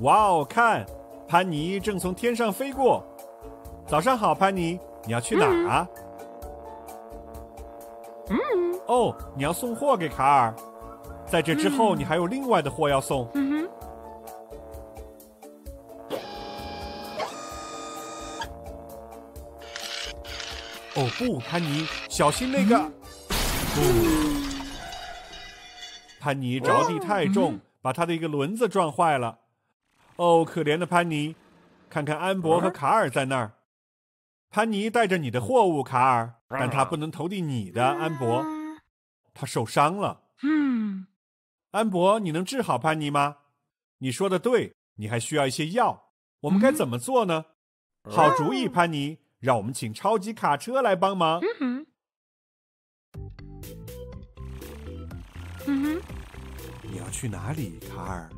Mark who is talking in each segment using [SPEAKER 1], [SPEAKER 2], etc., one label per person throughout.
[SPEAKER 1] 哇哦，看，潘妮正从天上飞过。早上好，潘妮，你要去哪儿啊？哦，你要送货给卡尔。在这之后，你还有另外的货要送。哦不，潘妮，小心那个！潘妮着地太重，把他的一个轮子撞坏了。哦，可怜的潘妮！看看安博和卡尔在那儿。潘妮带着你的货物，卡尔，但他不能投递你的，安博。他受伤了。安博，你能治好潘妮吗？你说的对，你还需要一些药。我们该怎么做呢？好主意，潘妮，让我们请超级卡车来帮忙。你要去哪里，卡尔？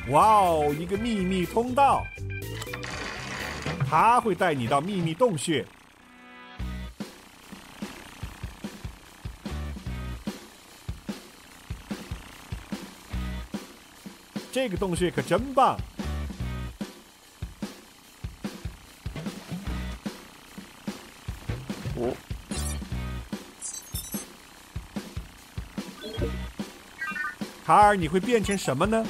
[SPEAKER 1] 哇哦，一个秘密通道，它会带你到秘密洞穴。这个洞穴可真棒！卡尔，你会变成什么呢？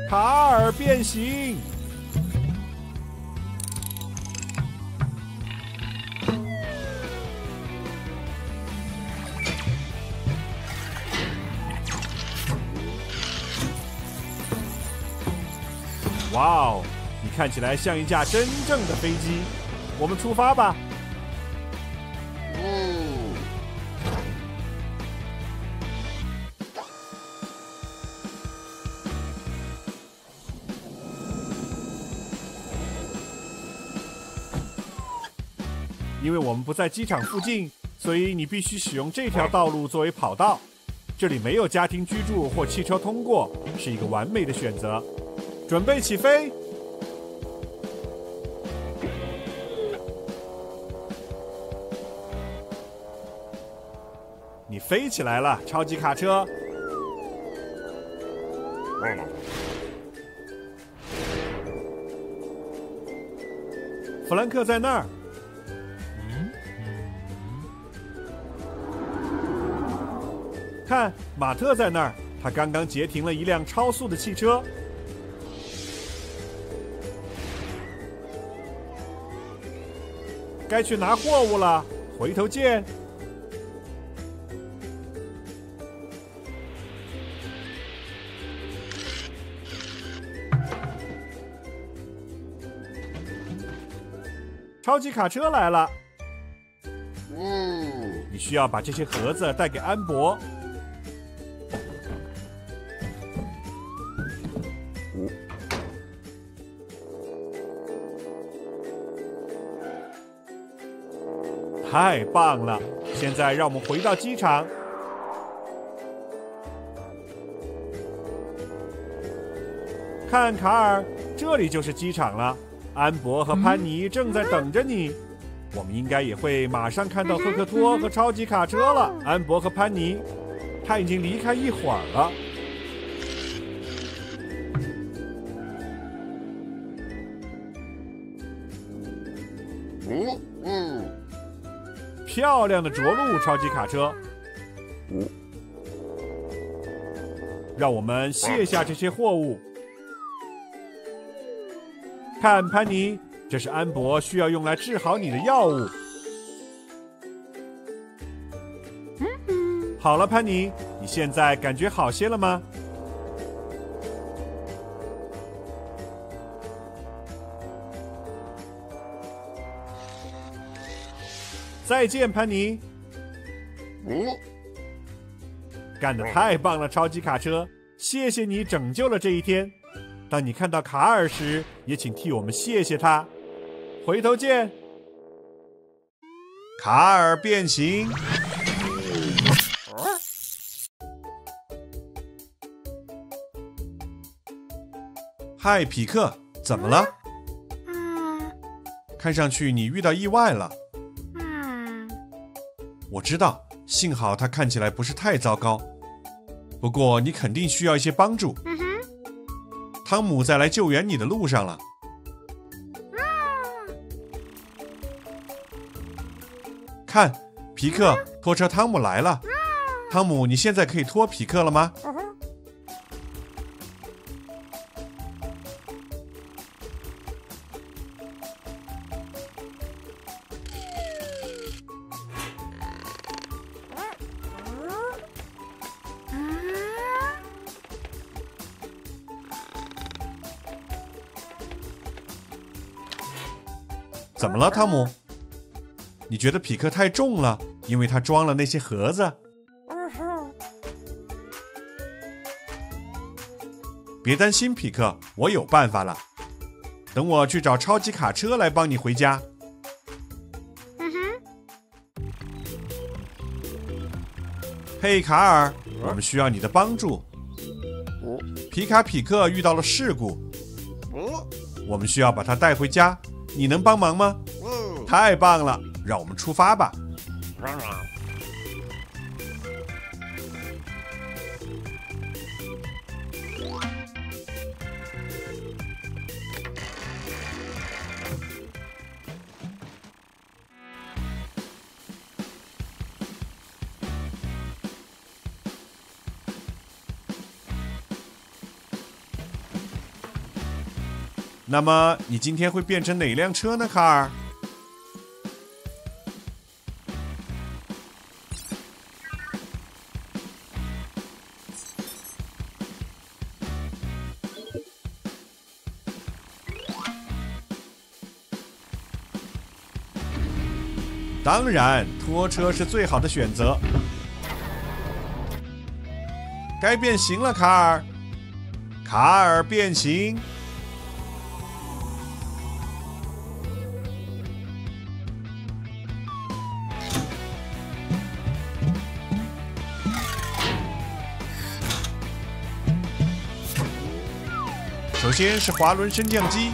[SPEAKER 1] 卡尔变形！哇哦，你看起来像一架真正的飞机。我们出发吧。因为我们不在机场附近，所以你必须使用这条道路作为跑道。这里没有家庭居住或汽车通过，是一个完美的选择。准备起飞！你飞起来了，超级卡车！弗兰克在那儿。看，马特在那儿，他刚刚截停了一辆超速的汽车。该去拿货物了，回头见。超级卡车来了。你需要把这些盒子带给安博。太棒了！现在让我们回到机场。看，卡尔，这里就是机场了。安博和潘妮正在等着你。我们应该也会马上看到赫克托和超级卡车了。安博和潘妮，他已经离开一会儿了。漂亮的着陆超级卡车。让我们卸下这些货物。看，潘妮，这是安博需要用来治好你的药物。好了，潘妮，你现在感觉好些了吗？再见，潘妮。干得太棒了，超级卡车！谢谢你拯救了这一天。当你看到卡尔时，也请替我们谢谢他。回头见。卡尔变形。嗨，匹克，怎么了？看上去你遇到意外了。我知道，幸好他看起来不是太糟糕。不过你肯定需要一些帮助。汤姆在来救援你的路上了。看，皮克拖车汤姆来了。汤姆，你现在可以拖皮克了吗？怎么了，汤姆？你觉得匹克太重了，因为他装了那些盒子？别担心，匹克，我有办法了。等我去找超级卡车来帮你回家。嘿，卡尔，我们需要你的帮助。皮卡匹克遇到了事故，我们需要把他带回家。你能帮忙吗？太棒了，让我们出发吧。那么你今天会变成哪辆车呢，卡尔？当然，拖车是最好的选择。该变形了，卡尔！卡尔变形。首先是滑轮升降机，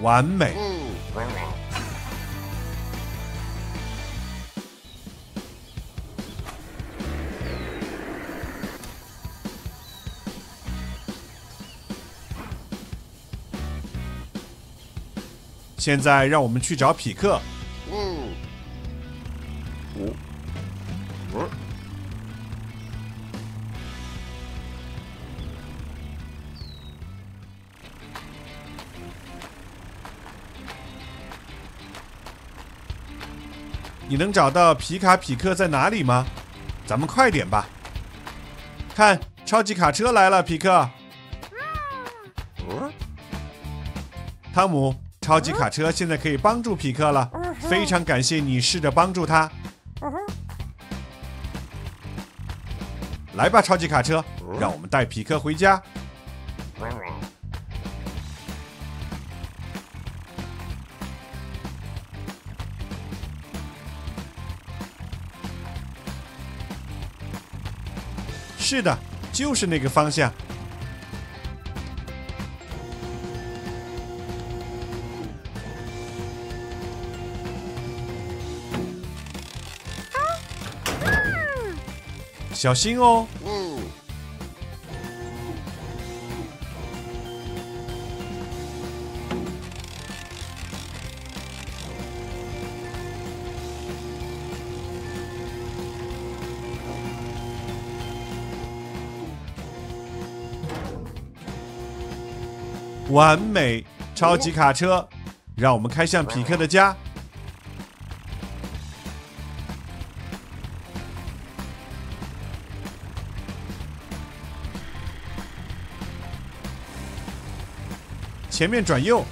[SPEAKER 1] 完美。现在让我们去找匹克。你能找到皮卡匹克在哪里吗？咱们快点吧！看，超级卡车来了，匹克。汤姆，超级卡车现在可以帮助匹克了，非常感谢你试着帮助他。来吧，超级卡车，让我们带匹克回家。是的，就是那个方向。小心哦！完美，超级卡车，让我们开向匹克的家。前面转右。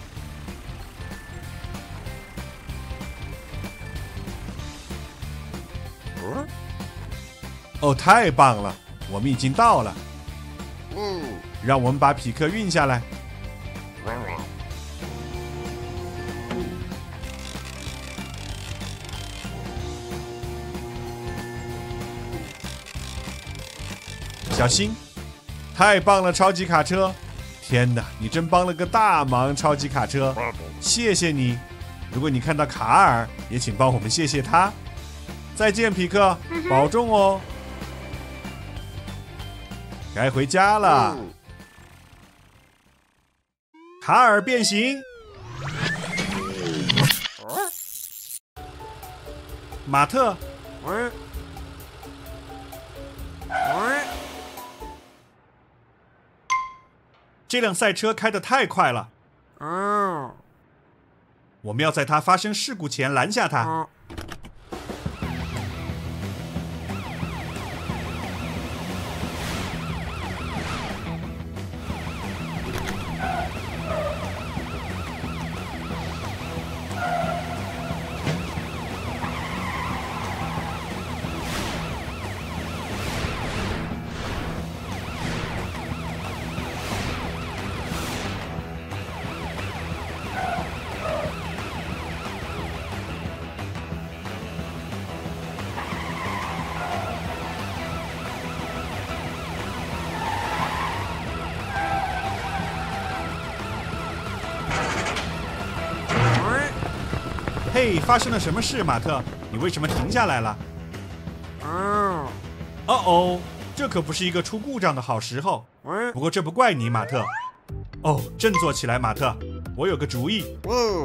[SPEAKER 1] 哦，太棒了，我们已经到了。让我们把匹克运下来。小心！太棒了，超级卡车！天哪，你真帮了个大忙，超级卡车！谢谢你。如果你看到卡尔，也请帮我们谢谢他。再见，匹克，保重哦。该回家了。卡尔变形。马特。这辆赛车开得太快了。我们要在它发生事故前拦下它。嘿，发生了什么事，马特？你为什么停下来了？哦，这可不是一个出故障的好时候。不过这不怪你，马特。哦，振作起来，马特！我有个主意，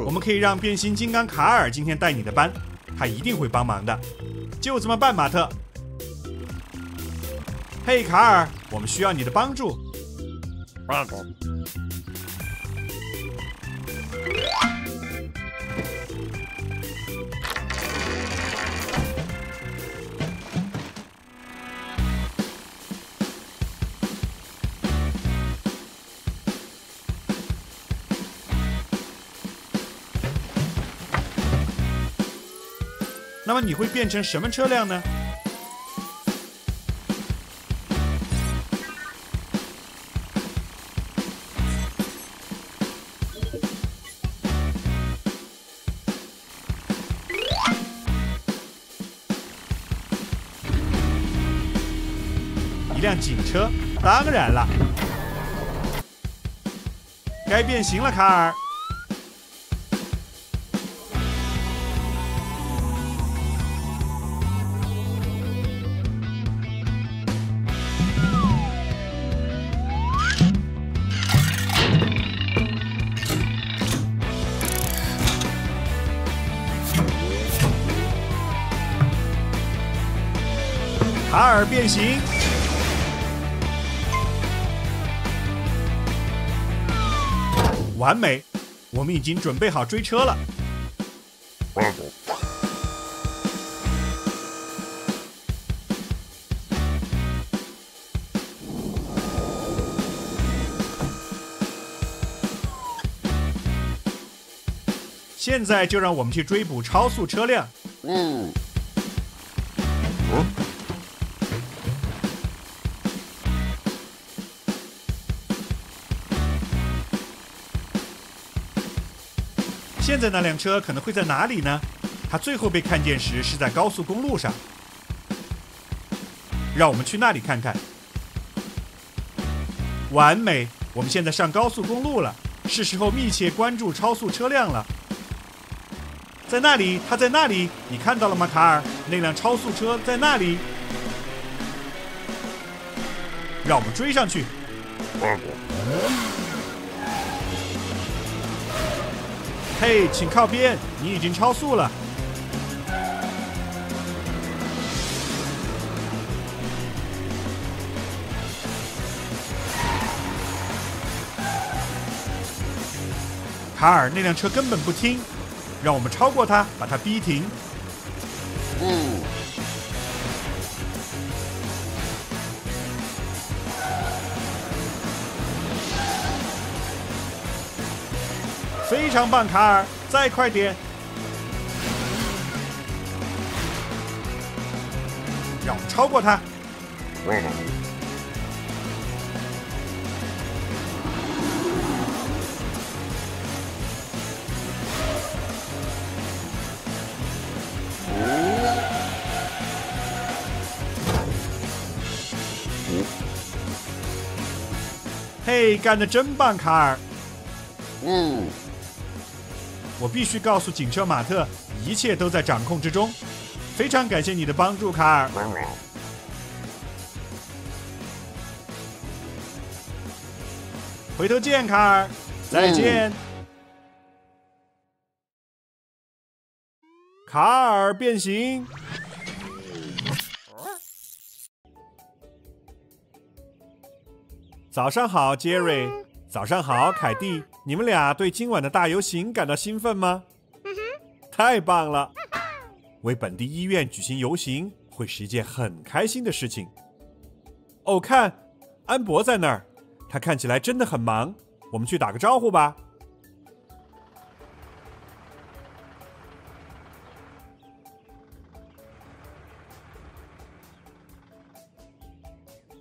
[SPEAKER 1] 我们可以让变形金刚卡尔今天带你的班，他一定会帮忙的。就这么办，马特。嘿，卡尔，我们需要你的帮助。那么你会变成什么车辆呢？一辆警车，当然了。该变形了，卡尔。卡尔变形，完美！我们已经准备好追车了。现在就让我们去追捕超速车辆。现在那辆车可能会在哪里呢？它最后被看见时是在高速公路上。让我们去那里看看。完美！我们现在上高速公路了，是时候密切关注超速车辆了。在那里，它在那里，你看到了吗，卡尔？那辆超速车在那里。让我们追上去。嘿，请靠边，你已经超速了。卡尔，那辆车根本不听，让我们超过它，把它逼停。非常棒，卡尔，再快点！让我们超过他。嘿，干得真棒，卡尔！我必须告诉警车马特，一切都在掌控之中。非常感谢你的帮助，卡尔。回头见，卡尔。再见。卡尔变形。早上好，杰瑞。早上好，凯蒂。你们俩对今晚的大游行感到兴奋吗？太棒了！为本地医院举行游行会是一件很开心的事情。哦，看，安博在那儿，他看起来真的很忙。我们去打个招呼吧。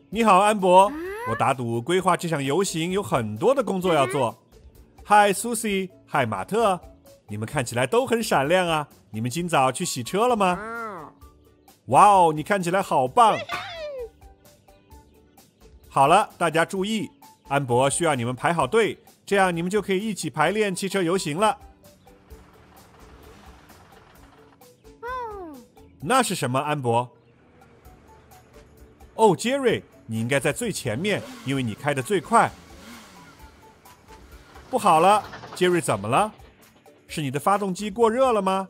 [SPEAKER 1] 你好，安博。我打赌规划这场游行有很多的工作要做。嗨，苏西，嗨，马特，你们看起来都很闪亮啊！你们今早去洗车了吗？哇哦，你看起来好棒！好了，大家注意，安博需要你们排好队，这样你们就可以一起排练汽车游行了。那是什么，安博？哦，杰瑞，你应该在最前面，因为你开得最快。不好了，杰瑞，怎么了？是你的发动机过热了吗？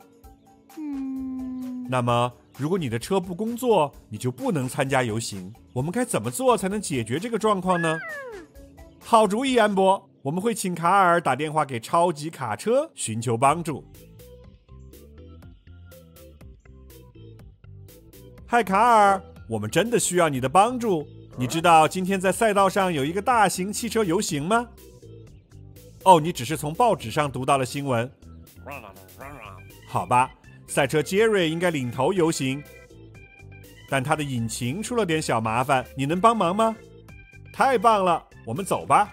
[SPEAKER 1] 那么，如果你的车不工作，你就不能参加游行。我们该怎么做才能解决这个状况呢？好主意，安博，我们会请卡尔打电话给超级卡车寻求帮助。嗨，卡尔，我们真的需要你的帮助。你知道今天在赛道上有一个大型汽车游行吗？哦，你只是从报纸上读到了新闻。好吧，赛车杰瑞应该领头游行，但他的引擎出了点小麻烦，你能帮忙吗？太棒了，我们走吧。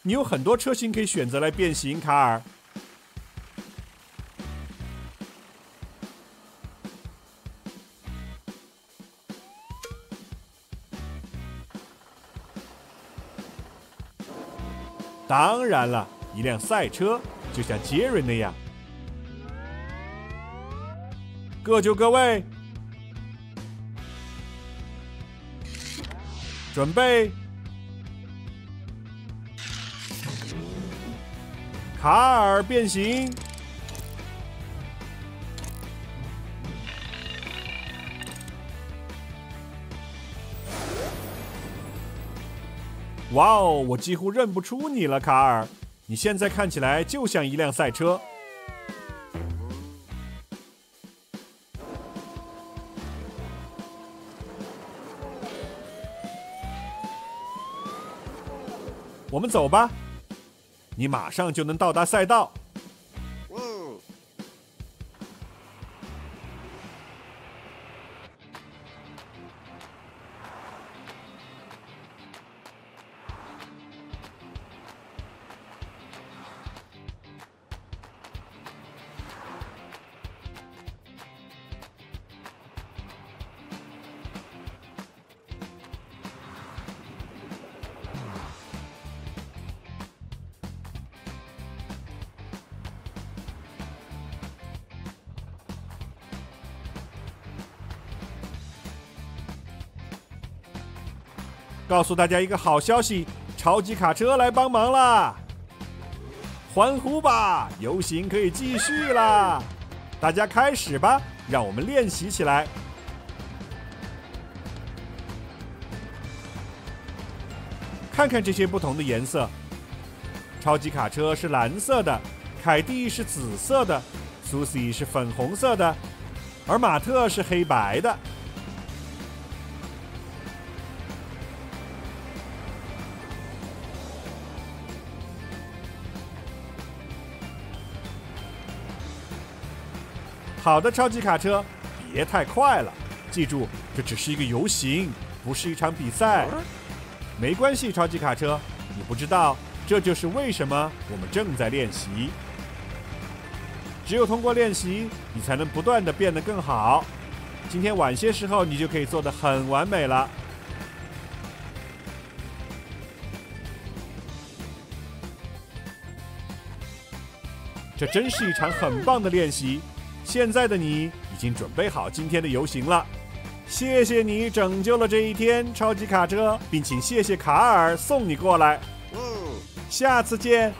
[SPEAKER 1] 你有很多车型可以选择来变形，卡尔。当然了，一辆赛车就像杰瑞那样。各就各位，准备。卡尔变形，哇哦！我几乎认不出你了，卡尔。你现在看起来就像一辆赛车。我们走吧。你马上就能到达赛道。告诉大家一个好消息，超级卡车来帮忙啦！欢呼吧，游行可以继续啦！大家开始吧，让我们练习起来。看看这些不同的颜色，超级卡车是蓝色的，凯蒂是紫色的，苏西是粉红色的，而马特是黑白的。好的，超级卡车，别太快了，记住，这只是一个游行，不是一场比赛。没关系，超级卡车，你不知道，这就是为什么我们正在练习。只有通过练习，你才能不断地变得更好。今天晚些时候，你就可以做得很完美了。这真是一场很棒的练习。现在的你已经准备好今天的游行了，谢谢你拯救了这一天，超级卡车，并请谢谢卡尔送你过来。下次见。